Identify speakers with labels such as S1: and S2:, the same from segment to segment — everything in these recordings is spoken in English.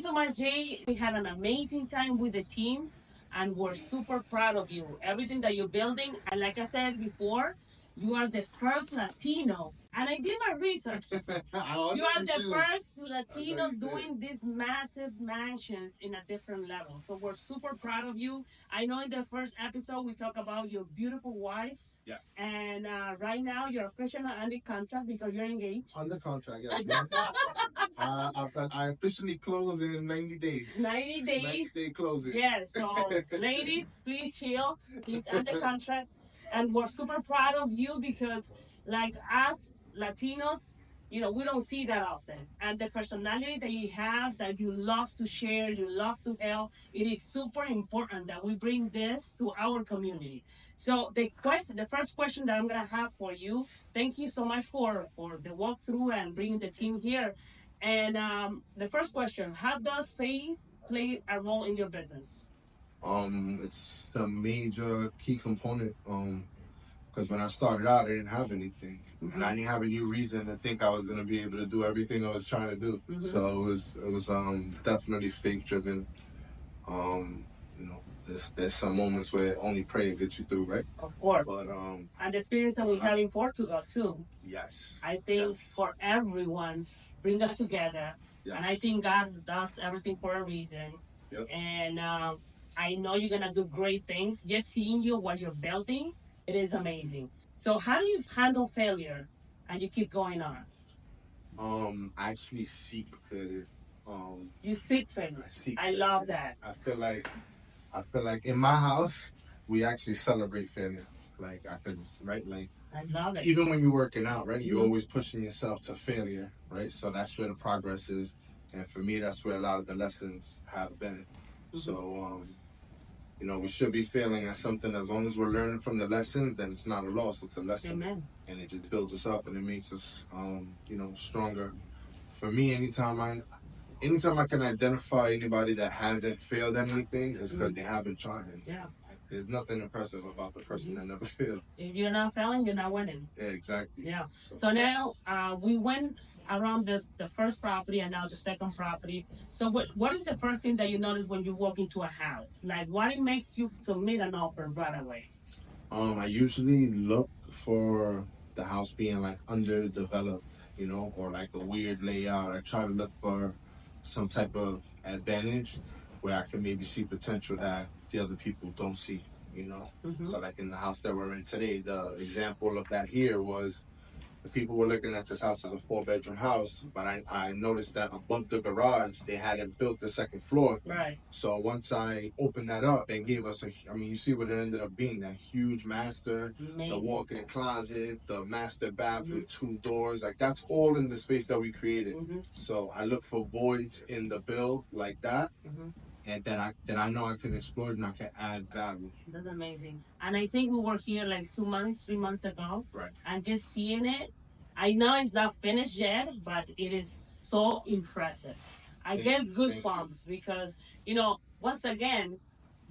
S1: so much, Jay. We had an amazing time with the team, and we're super proud of you. Everything that you're building, and like I said before, you are the first Latino. And I did my research. You are the first Latino doing these massive mansions in a different level. So we're super proud of you. I know in the first episode we talked about your beautiful wife. Yes. And right now you're officially under contract because you're engaged. Under contract, yes. I officially close in 90 days. 90 days. 90-day closing. Yes. So, ladies, please chill. He's under contract. And we're super proud of you because, like us Latinos, we don't see that often. And the personality that you have, that you love to share, you love to help, it is super important that we bring this to our community. So the first question that I'm gonna have for you, thank you so much for the walkthrough and bringing the team here. And the first question, how does faith play a role in your business? It's the major key component. Because when I started out, I didn't have anything, and I didn't have any reason to think I was gonna be able to do everything I was trying to do. So it was definitely faith driven. You know, there's some moments where only prayer gets you through, right? Of course. But and the experience that we have in Portugal too. Yes. I think for everyone, bring us together, and I think God does everything for a reason. Yep. And I know you're gonna do great things. Just seeing you what you're building, it is amazing. So how do you handle failure and you keep going on? I actually seek failure. You seek failure. I love that. I feel like in my house we actually celebrate failure. Like because right, like I love it. Even when you're working out, right, you're always pushing yourself to failure, right? So that's where the progress is, and for me, that's where a lot of the lessons have been. So we should be failing at something. As long as we're learning from the lessons, then it's not a loss, it's a lesson. Amen. And it just builds us up and it makes us, stronger. For me, anytime I can identify anybody that hasn't failed at anything, it's because they haven't tried it. Yeah. There's nothing impressive about the person that never failed. If you're not failing, you're not winning. Yeah, exactly. Yeah. So now we went around the first property and now the second property. So what is the first thing that you notice when you walk into a house? Like what it makes you submit an offer right away? I usually look for the house being like underdeveloped, or like a weird layout. I try to look for some type of advantage where I can maybe see potential that the other people don't see, So like in the house that we're in today, the example of that here was the people were looking at this house as a 4-bedroom house, but I noticed that above the garage, they hadn't built the second floor. Right. So once I opened that up, they gave us you see what it ended up being, that huge master, the walk-in closet, the master bath with 2 doors, like that's all in the space that we created. So I look for voids in the build like that. And that I know I can explore and I can add value. That's amazing. And I think we were here like 2 months, 3 months ago. Right. And just seeing it, I know it's not finished yet, but it is so impressive. I get goosebumps because, once again,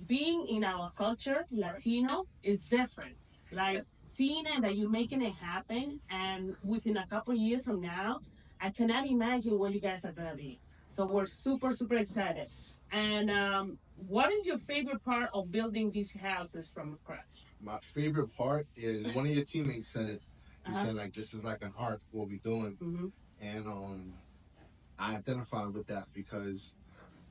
S1: being in our culture, Latino, is different. Like seeing it that you're making it happen, and within a couple years from now, I cannot imagine where you guys are gonna be. So we're super, super excited. And what is your favorite part of building these houses from scratch? My favorite part is one of your teammates said it. He said like this is like an art what we're doing, and I identify with that because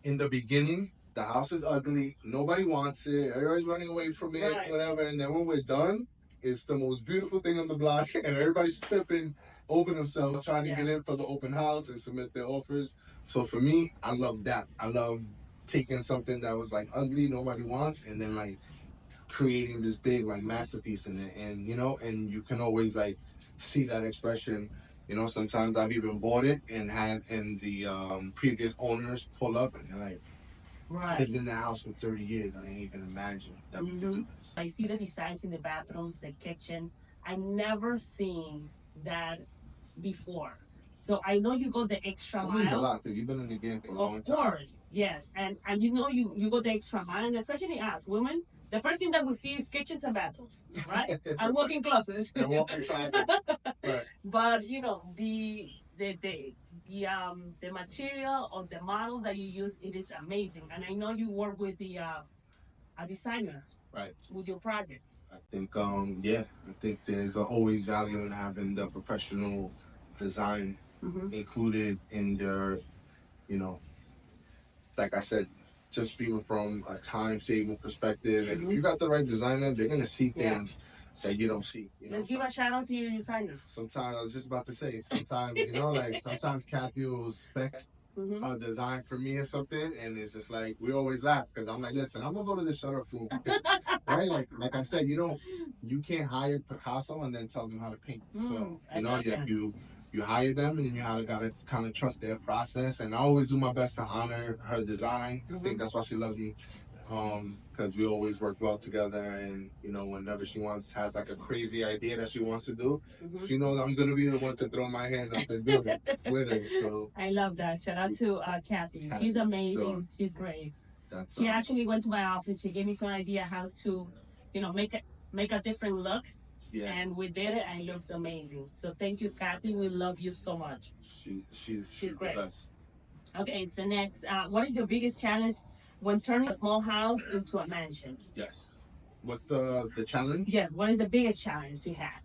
S1: in the beginning the house is ugly, nobody wants it, everybody's running away from it, whatever. And then when we're done, it's the most beautiful thing on the block, and everybody's tripping over themselves trying to get in for the open house and submit their offers. So for me, I love that. I love taking something that was like ugly, nobody wants, and then like creating this big like masterpiece in it. And and you can always like see that expression. Sometimes I've even bought it and had the previous owners pull up and they're like, lived in the house for 30 years. I didn't even imagine that we could do this. I see the designs in the bathrooms, the kitchen. I've never seen that before. So I know you go the extra mile. That means a lot because you've been in the game for a long time. Of course, yes. And you go the extra mile, and especially us women, the first thing that we see is kitchens and bathrooms, right? And walk-in closets. And walk-in closets. Right. But the the material or the model that you use, it is amazing. And I know you work with the a designer
S2: Right.
S1: with your projects.
S2: I think, yeah, I think there's always value in having the professional design included in their, you know, like I said, just even from a time saving perspective. And if you got the right designer, they're gonna see things that you don't see. You know,
S1: Let's give a shout out to your designer.
S2: sometimes I was just about to say, sometimes you know, like sometimes Kathy will spec a design for me or something, and it's just like we always laugh because I'm like, listen, I'm gonna go to the shutter room, right? Like I said, you can't hire Picasso and then tell them how to paint. So you know, you hire them and you gotta kind of trust their process. And I always do my best to honor her design. I think that's why she loves me. Because we always work well together, and you know, whenever she has like a crazy idea that she wants to do, she knows I'm gonna be the one to throw my hand up and do it with her. So
S1: I love that. Shout out to Kathy. She's amazing. Sure. She's great. She actually went to my office. She gave me some idea how to, make a different look. Yeah. And we did it, and it looks amazing. So thank you, Kathy. We love you so much. She's great. Okay, so next, what is your biggest challenge when turning a small house into a mansion?
S2: Yes. What's the challenge?
S1: Yes. What is the biggest challenge you had?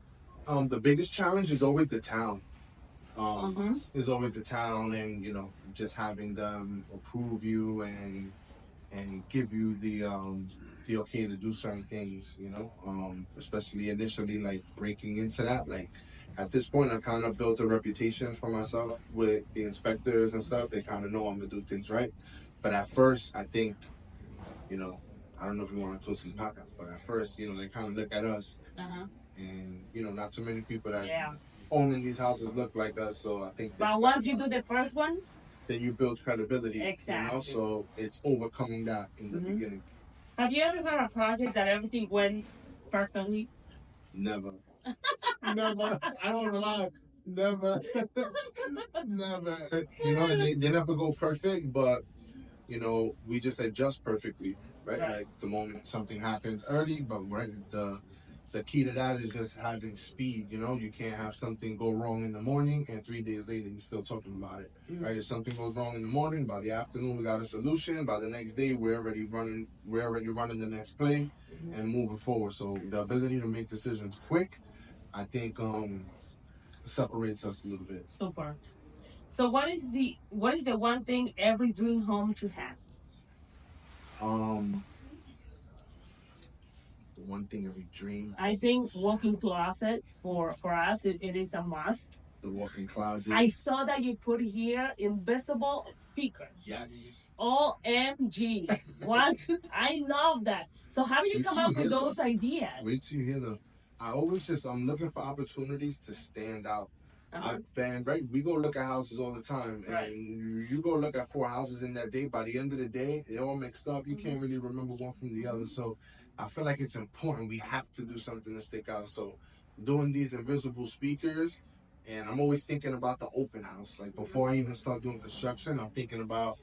S2: The biggest challenge is always the town. Is always the town, and just having them approve you and give you the okay to do certain things. Especially initially, like breaking into that. Like at this point, I've kind of built a reputation for myself with the inspectors and stuff. They kind of know I'm gonna do things right. But at first, I think, I don't know if you want to close this podcast, but at first, they kind of look at us, and not too many people that owning these houses look like us. So I think.
S1: But once you do the first one,
S2: then you build credibility.
S1: Exactly.
S2: So it's overcoming that in the beginning.
S1: Have you ever had a project that everything went perfectly?
S2: Never. Never. I don't lie. Never. Never. They never go perfect, but we just adjust perfectly, right? Like the moment something happens early, but the key to that is just having speed. You can't have something go wrong in the morning and 3 days later you're still talking about it, right? If something goes wrong in the morning, by the afternoon we got a solution. By the next day we're already running the next play and moving forward. So the ability to make decisions quick, I think, separates us a little bit.
S1: Super. So what is the one thing every dream home should have?
S2: One thing every dream.
S1: I think walk-in closets for us it is a must.
S2: The walk-in closet.
S1: I saw that you put here invisible speakers.
S2: Yes.
S1: OMG. I love that. So how do you come up with those ideas?
S2: Wait till you hear them. I'm looking for opportunities to stand out. We go look at houses all the time, and you go look at 4 houses in that day. By the end of the day, they're all mixed up. You can't really remember one from the other. So I feel like it's important. We have to do something to stick out. So doing these invisible speakers, and I'm always thinking about the open house. Like before I even start doing construction, I'm thinking about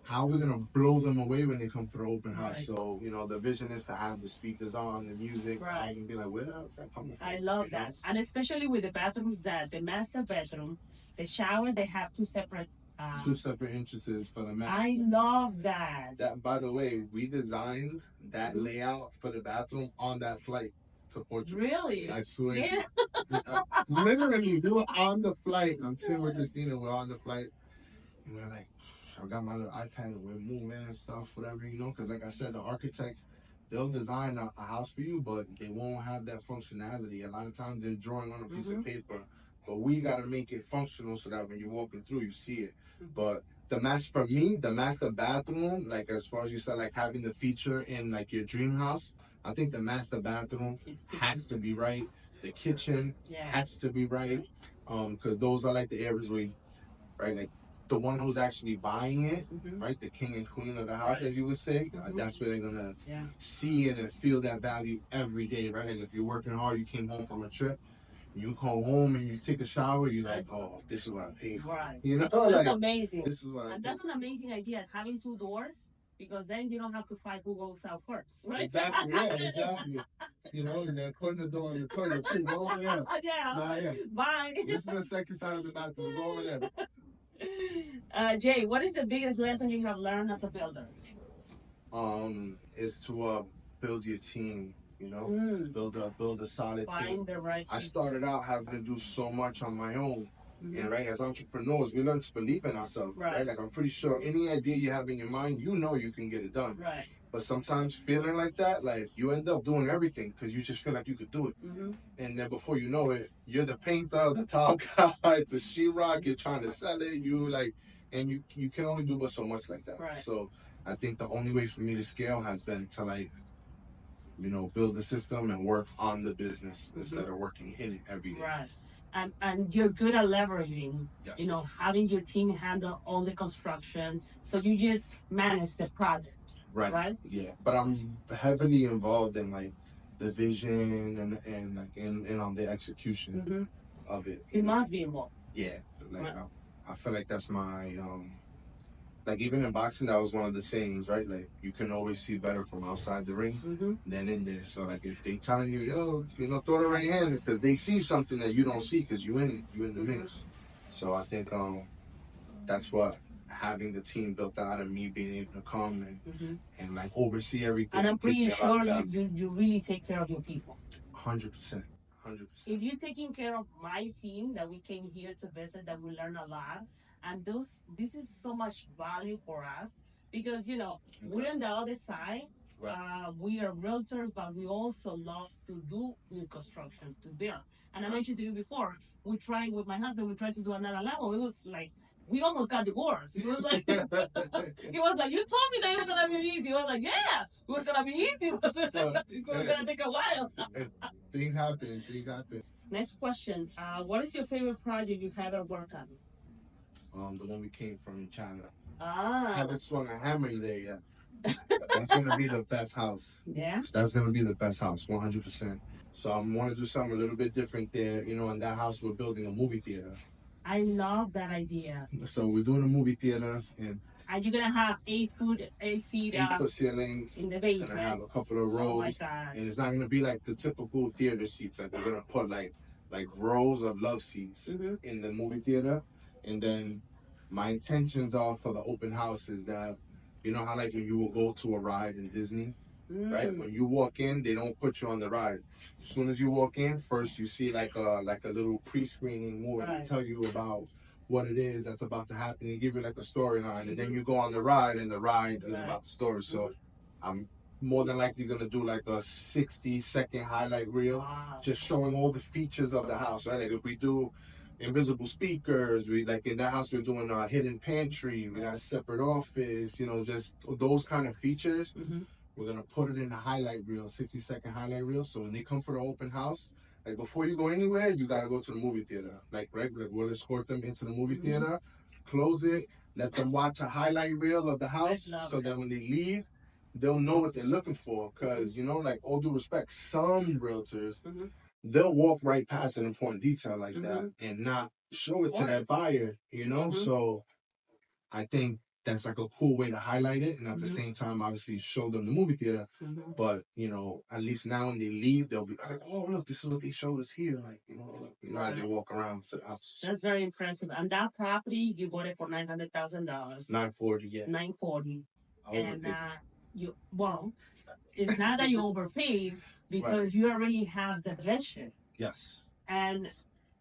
S2: how we're gonna blow them away when they come to the open house. So the vision is to have the speakers on, the music, and be like, where else that coming from?
S1: I love that, and especially with the bathrooms, that the master bedroom, the shower, they have two separate
S2: entrances for the master.
S1: I love that.
S2: That, by the way, we designed that layout for the bathroom on that flight to Portugal.
S1: Really?
S2: I swear. Yeah. Literally, we were on the flight. I'm sitting with Christina. We're on the flight, and we're like, I got my little iPad and we're moving and stuff, whatever, because like I said, the architects, they'll design a house for you, but they won't have that functionality. A lot of times they're drawing on a piece of paper, but we got to make it functional so that when you're walking through, you see it. But the master bathroom, like as far as you said, like having the feature in like your dream house, I think the master bathroom has to be right. The kitchen has to be right, because those are like the areas where, like the one who's actually buying it, right? The king and queen of the house, as you would say. That's where they're gonna see it and feel that value every day, right? Like if you're working hard, you came home from a trip, you come home and you take a shower, you're like, oh, this is what I paid for.
S1: Right.
S2: That's
S1: amazing.
S2: This is what
S1: that's an amazing idea, having 2 doors, because then you don't have to fight who goes out first, right?
S2: Exactly, yeah, exactly. And then putting the door on the toilet, go over there.
S1: Yeah. Bye.
S2: This is the sexy side of the bathroom. Go over there.
S1: Jay, what is the biggest lesson you have learned as a builder?
S2: Is to build your team. You know,
S1: Mm,
S2: build a solid team.
S1: find the right
S2: I
S1: people.
S2: started out having to do so much on my own. And
S1: Mhm.
S2: right, as entrepreneurs, we learn to believe in ourselves, right?
S1: Right,
S2: Like I'm pretty sure any idea you have in your mind, you know you can get it done.
S1: right.
S2: But sometimes feeling like that, like you end up doing everything because you just feel like you could do it.
S1: Hmm.
S2: And then before you know it, you're the painter, the tile guy, the sheetrock. You're trying to sell it. You like, and you can only do but so much like that.
S1: Right.
S2: So I think the only way for me to scale has been to like build the system and work on the business instead of working in it every day.
S1: Right. And you're good at leveraging,
S2: Yes.
S1: having your team handle all the construction. So you just manage the project,
S2: Right.
S1: right?
S2: Yeah. But I'm heavily involved in like the vision and like and on the execution
S1: Mm-hmm.
S2: of it.
S1: You must be involved.
S2: Yeah. Like
S1: Right.
S2: I feel like that's my like even in boxing, that was one of the sayings, right? Like you can always see better from outside the ring
S1: Mm-hmm.
S2: than in there. So like if they telling you, yo, throw the right hand, because they see something that you don't see because you in it, you in the mix. So I think that's what having the team built out and me being able to come and like oversee everything.
S1: And I'm
S2: gives me
S1: pretty
S2: a lot
S1: sure
S2: of
S1: you,
S2: value.
S1: you really take care of your people.
S2: 100%, 100%.
S1: If you're taking care of my team that we came here to visit, that we learn a lot, and this is so much value for us because we're on the other side.
S2: Right.
S1: We are realtors, but we also love to do new constructions to build. And I mentioned to you before, we tried with my husband. We tried to do another level. It was like we almost got divorced. It was like he was like, "You told me that it was gonna be easy." I was like, "Yeah, it was gonna be easy. It's gonna take a while."
S2: Things happen. Things happen.
S1: Next question. What is your favorite project you've ever worked on?
S2: The one we came from in China.
S1: Ah,
S2: Haven't swung a hammer there yet. That's gonna be the best house.
S1: yeah.
S2: That's gonna be the best house, 100%. So I want to do something a little bit different there. In that house we're building a movie theater.
S1: I love that idea.
S2: So we're doing a movie theater and
S1: Are you gonna have 8 feet
S2: 8 foot ceilings.
S1: in the
S2: Gonna
S1: basement?
S2: have a couple of
S1: Oh my
S2: rows,
S1: god.
S2: and it's not gonna be like the typical theater seats. Like we're gonna put like rows of love seats in the movie theater, and then my intentions are for the open house is that how like when you will go to a ride in Disney, right? When you walk in, they don't put you on the ride. As soon as you walk in, first you see like a little pre-screening movie. They
S1: Right.
S2: tell you about what it is that's about to happen. They give you like a storyline, and then you go on the ride, and the ride is
S1: Right.
S2: about the story. So I'm more than likely gonna do like a 60-second highlight reel,
S1: Wow.
S2: just showing all the features of the house. Right? Like if we do invisible speakers, we like in that house we're doing a hidden pantry. We got a separate office. Just those kind of features. We're gonna put it in a highlight reel, 60-second highlight reel. So when they come for the open house, like before you go anywhere, you gotta go to the movie theater. Like like we'll escort them into the movie theater, close it, let them watch a highlight reel of the house, so that when they leave, they'll know what they're looking for. Cause like all due respect, some realtors they'll walk right past an important detail like that and not show it to that buyer. So I think that's like a cool way to highlight it, and at the same time, obviously, show them the movie theater. But at least now when they leave, they'll be like, "Oh, look, this is what they showed us here." Like, as they walk around to the house.
S1: That's very impressive. And that property, you bought it for $900,000.
S2: 940, yeah.
S1: 940.
S2: I
S1: And
S2: overpaid.
S1: it's not that you overpaid because you already have the vision.
S2: Yes.
S1: And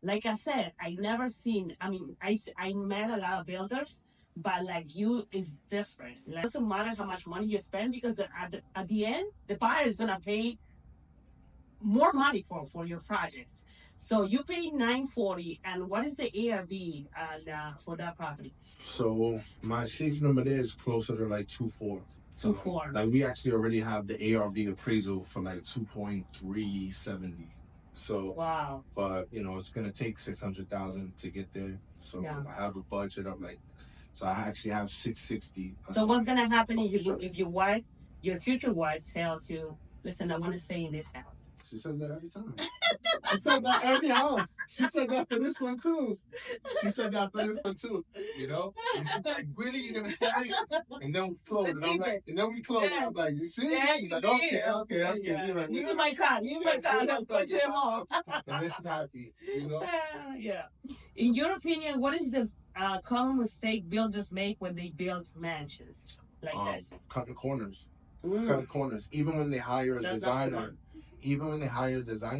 S1: like I said, I never seen. I mean, I met a lot of builders, but like you is different. Like, it doesn't matter how much money you spend because at the end, the buyer is gonna pay more money for your projects. So you pay 940, and what is the ARV for that property?
S2: So my safe number there is closer to like 2.4.
S1: 2.4.
S2: Like we actually already have the ARV appraisal for like 2.370. So
S1: wow.
S2: But it's gonna take 600,000 to get there. So I have a budget of like, so I actually have 660.
S1: So what's gonna happen if your future wife tells you, "Listen, I want to stay in this house"?
S2: She says that every time. I said that every house. She said that for this one too. She said that for this one too. You know? And she's like, really, you're gonna sell it? And then we close.
S1: Let's
S2: And I'm
S1: keep
S2: like,
S1: it.
S2: and then we close.
S1: Yeah.
S2: And I'm like, you see?
S1: Yeah,
S2: He's like,
S1: yeah,
S2: okay.
S1: yeah.
S2: You're like,
S1: Give me
S2: yeah.
S1: my card. Give me my card. I'll put them all.
S2: And this is happy, you know?
S1: Yeah. In your opinion, what is the common mistake builders make when they build mansions like this?
S2: Cutting corners.
S1: Mm.
S2: Cutting corners. Even when they hire a
S1: That's
S2: designer,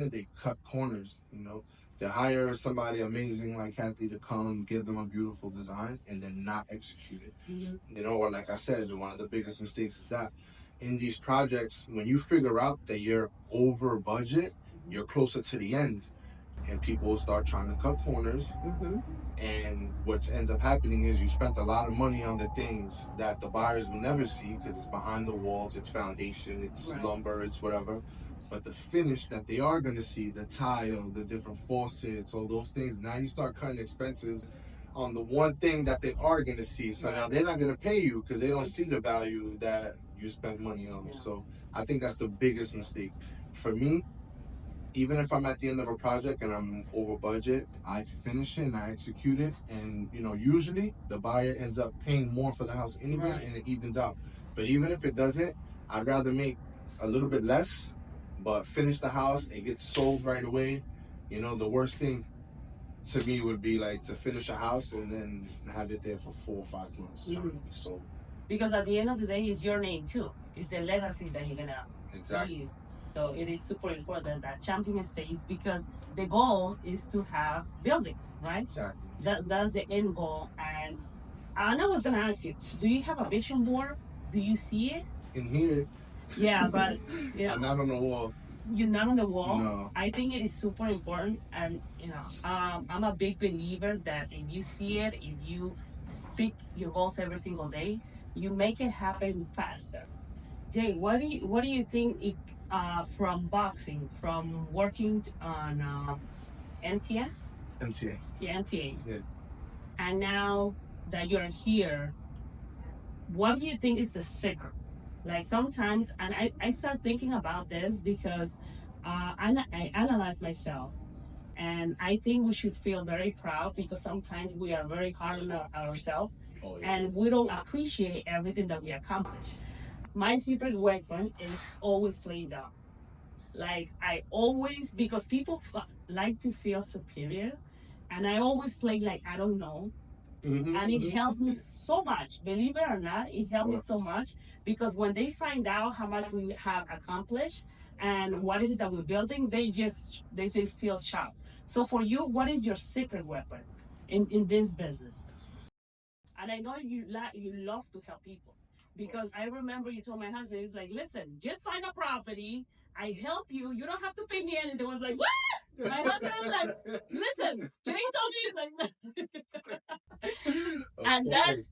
S2: they cut corners, you know. They hire somebody amazing like Kathy to come give them a beautiful design and then not execute it.
S1: Mhm.
S2: You know, or like I said, one of the biggest mistakes is that in these projects, when you figure out that you're over budget, you're closer to the end, and people will start trying to cut corners.
S1: Mhm.
S2: And what ends up happening is you spent a lot of money on the things that the buyers will never see because it's behind the walls, it's foundation, it's
S1: Right.
S2: lumber, it's whatever. But the finish that they are going to see, the tile, the different faucets, all those things, now you start cutting expenses on the one thing that they are going to see. So now they're not going to pay you because they don't see the value that you spent money on.
S1: Yeah.
S2: So I think that's the biggest mistake. For me, even if I'm at the end of a project and I'm over budget, I finish it and I execute it. And, you know, usually the buyer ends up paying more for the house anyway,
S1: Right.
S2: and it evens out. But even if it doesn't, I'd rather make a little bit less, but finish the house. It gets sold right away. You know, the worst thing to me would be like to finish a house and then have it there for 4 or 5 months trying to be sold.
S1: Because at the end of the day, it's your name too. It's the legacy that you're gonna
S2: Exactly.
S1: leave. So it is super important that Champion stays because the goal is to have buildings, right?
S2: Exactly.
S1: That's the end goal. And I was gonna ask you, do you have a vision board? Do you see it?
S2: In here,
S1: Yeah, but you
S2: I'm
S1: know,
S2: not on the wall.
S1: you're not on the wall.
S2: No.
S1: I think it is super important, and you know, I'm a big believer that if you see it, if you speak your goals every single day, you make it happen faster. Jay, what do you think from boxing, from working on NTA,
S2: MTA.
S1: yeah, NTA,
S2: Yeah.
S1: and now that you're here, what do you think is the secret? Like sometimes, and I start thinking about this because I analyze myself, and I think we should feel very proud because sometimes we are very hard on ourselves,
S2: Oh, yeah.
S1: and we don't appreciate everything that we accomplish. My secret weapon is always playing down. Like I always, because people like to feel superior, and I always play like I don't know, and it helps me so much. Believe it or not, it helped me so much because when they find out how much we have accomplished and what is it that we're building, they just feel shocked. So for you, what is your secret weapon in this business? And I know you love to help people because I remember you told my husband, he's like, listen, just find a property. I help you. You don't have to pay me anything. I was like, what? My husband was like, listen, can you tell me? Like, and that's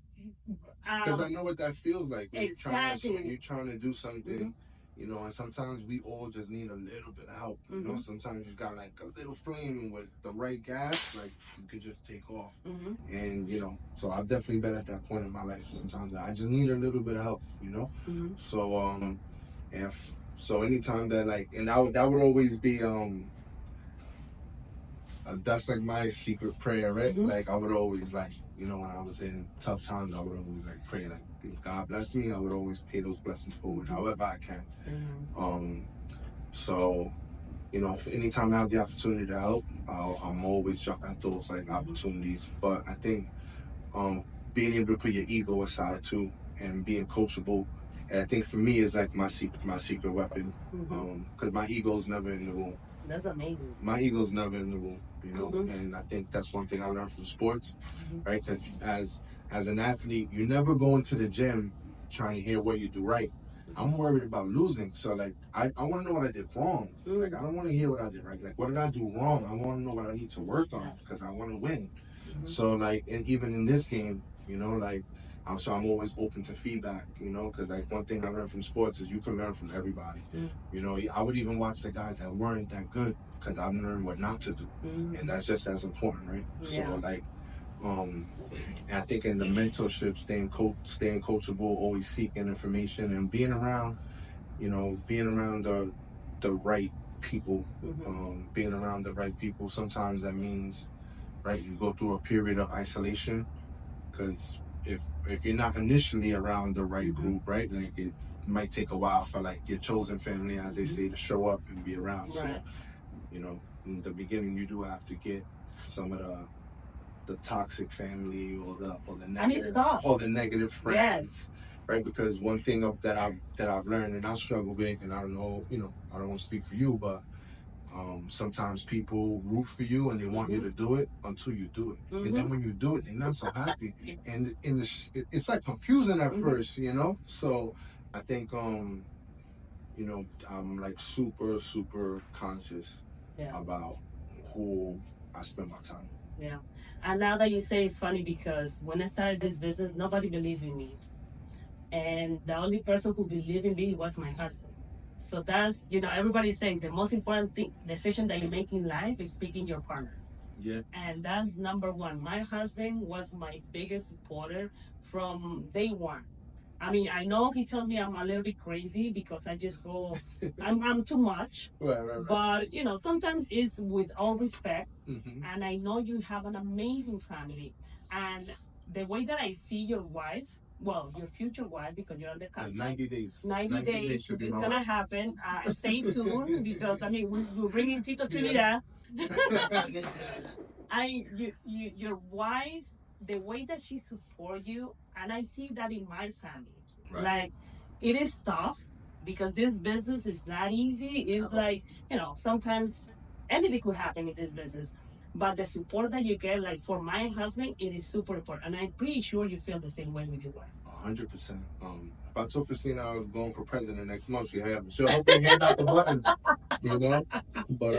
S2: because I know what that feels like when
S1: exactly.
S2: you're trying to do something, you know. And sometimes we all just need a little bit of help. You know, sometimes you got like a little flame with the right gas, like you could just take off. And you know, so I've definitely been at that point in my life. Sometimes I just need a little bit of help. You know, so so anytime that like, and that would always be that's like my secret prayer, right? Like I would always like, you know, when I was in tough times, I would always like pray, like if God bless me, I would always pay those blessings forward, however I can. So, you know, anytime I have the opportunity to help, I'm always jump at those like opportunities. But I think being able to put your ego aside too, and being coachable, and I think for me is like my secret weapon, because my ego's never in the room.
S1: That's amazing.
S2: My ego's never in the room, you know, and I think that's one thing I learned from sports, right? Because as an athlete, you never go into the gym trying to hear what you do right. I'm worried about losing, so like I want to know what I did wrong. Like I don't want to hear what I did right. Like what did I do wrong? I want to know what I need to work on because I want to win. So like, and even in this game, you know, like I'm always open to feedback, you know, because like one thing I learned from sports is you can learn from everybody. You know, I would even watch the guys that weren't that good because I've learned what not to do, and that's just as important, right?
S1: Yeah.
S2: So like, and I think in the mentorship, staying coachable, always seeking information, and being around the right people, being around the right people. Sometimes that means, right, you go through a period of isolation, because if you're not initially around the right group, right, like it might take a while for like your chosen family, as they say, to show up and be around. So,
S1: Right.
S2: you know, in the beginning, you do have to get some of the toxic family or the
S1: And it's
S2: negative
S1: tough.
S2: or the negative friends,
S1: Yes.
S2: right? Because one thing that I've learned, and I struggle with, and I don't know, I don't want to speak for you, but sometimes people root for you and they want you to do it until you do it, and then when you do it, they're not so happy, and it's like confusing at first, So I think I'm like super conscious
S1: Yeah.
S2: about who I spend my time.
S1: Yeah. And now that you say, it's funny because when I started this business, nobody believed in me. And the only person who believed in me was my husband. So that's, everybody's saying the most important decision that you make in life is picking your partner.
S2: Yeah.
S1: And that's number one. My husband was my biggest supporter from day one. I mean, I know he told me I'm a little bit crazy because I just go, I'm too much.
S2: Right.
S1: But, sometimes it's with all respect. And I know you have an amazing family. And the way that I see your wife, well, your future wife, because you're on the contract.
S2: 90 days.
S1: 90 days,
S2: should
S1: it's
S2: be my
S1: going to
S2: wife.
S1: happen. Stay tuned because, I mean, we're bringing Tito Trinidad. Your wife, the way that she supports you, and I see that in my family.
S2: Right.
S1: Like, it is tough because this business is not easy. It's like, sometimes anything could happen in this business. But the support that you get, like for my husband, it is super important. And I'm pretty sure you feel the same way with your wife.
S2: 100%. If I told Christina I was going for president next month, she'll help me hand out the buttons, But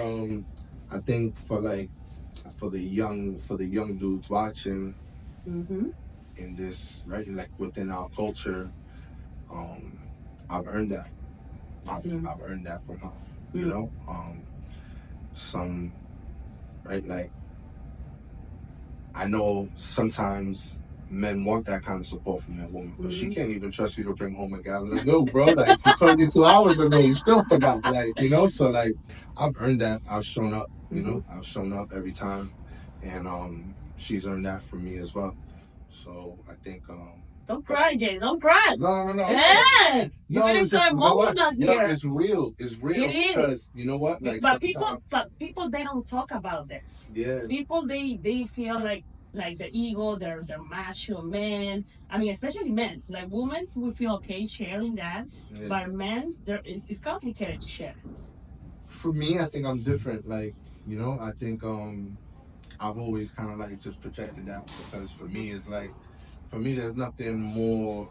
S2: I think for the young dudes watching in this, right, like within our culture, I've earned that. I've earned that from her. Some, right, like I know sometimes men want that kind of support from their woman, but she can't even trust you to bring home a gallon of milk, bro. Like, she told you 2 hours ago, you still forgot. So like, I've earned that. I've shown up, I've shown up every time, and she's earned that from me as well. So I think
S1: don't cry, Jay. Don't cry.
S2: No.
S1: Yeah. You're getting so emotional here.
S2: It's real. It's real.
S1: It is.
S2: Because you know what? Like,
S1: but people, they don't talk about this.
S2: Yeah.
S1: People, they feel like the ego, they're macho men. I mean, especially men. Like women, we feel okay sharing that, but men's, it's complicated to share.
S2: For me, I think I'm different. Like, I think I've always kind of like just projected that, because for me, it's like, there's nothing more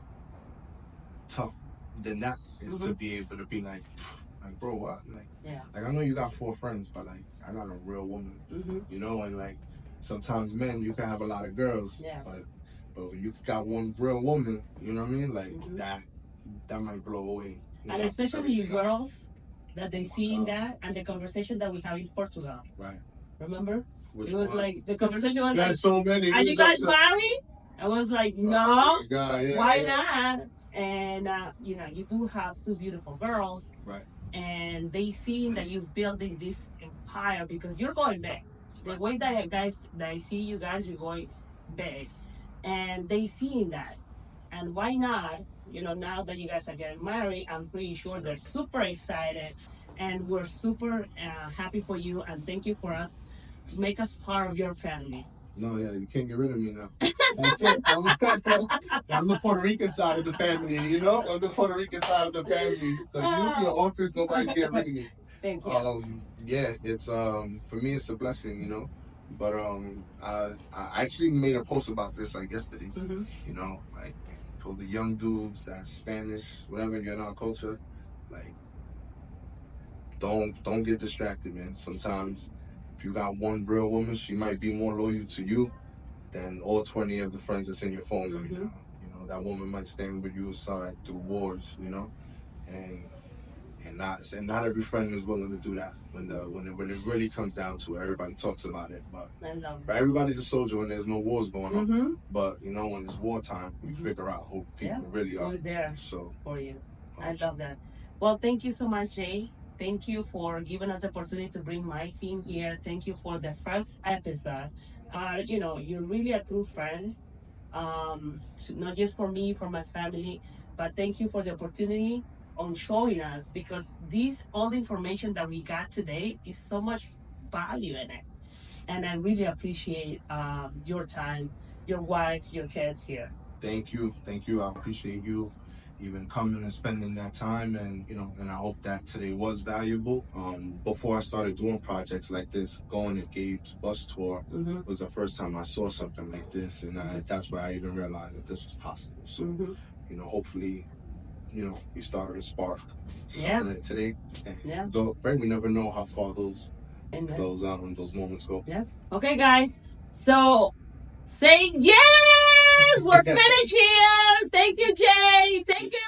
S2: tough than that, is to be able to be like, bro, what? Like I know you got 4 friends, but like I got a real woman, and like sometimes men, you can have a lot of girls, but when you got one real woman, you know what I mean? Like that might blow away.
S1: And especially you girls, that they see in that, and the conversation that we have in Portugal.
S2: Right.
S1: Remember?
S2: Which
S1: it was
S2: one?
S1: Like the conversation was
S2: There's so many.
S1: Are you guys married? I was like, no. Why not? And you do have 2 beautiful girls.
S2: Right.
S1: And they see that you're building this empire because you're going big. The way that I see you guys, you're going big, and they see that. And why not? Now that you guys are getting married, I'm pretty sure they're super excited, and we're super happy for you. And thank you for us to make us part of your family.
S2: No, you can't get rid of me now. That's it. I'm the Puerto Rican side of the family, I'm the Puerto Rican side of the family. Like, your office, nobody get rid of me.
S1: Thank you.
S2: It's for me, it's a blessing, But I actually made a post about this like yesterday. Like for the young dudes that's Spanish, whatever, you're in our culture, like don't get distracted, man. Sometimes if you got one real woman, she might be more loyal to you than all 20 of the friends that's in your phone right now. That woman might stand with you aside through wars, and not every friend is willing to do that. When it really comes down to it, everybody talks about it, but everybody's a soldier when there's no wars going on. But when it's wartime, we figure out who people really are.
S1: Who's there
S2: so
S1: for you. I love that. Well, thank you so much, Jay. Thank you for giving us the opportunity to bring my team here. Thank you for the first episode. You're really a true friend. Not just for me, for my family, but thank you for the opportunity on showing us, because this all the information that we got today is so much value in it, and I really appreciate your time, your wife, your kids here.
S2: Thank you. I appreciate you even coming and spending that time, and and I hope that today was valuable. Before I started doing projects like this, going to Gabe's bus tour was the first time I saw something like this, and that's where I even realized that this was possible. So, hopefully, we started to spark something today. And though, right, we never know how far those moments go.
S1: Yeah. Okay, guys. So say yes, we're finished here. Thank you, Jay. Thank you.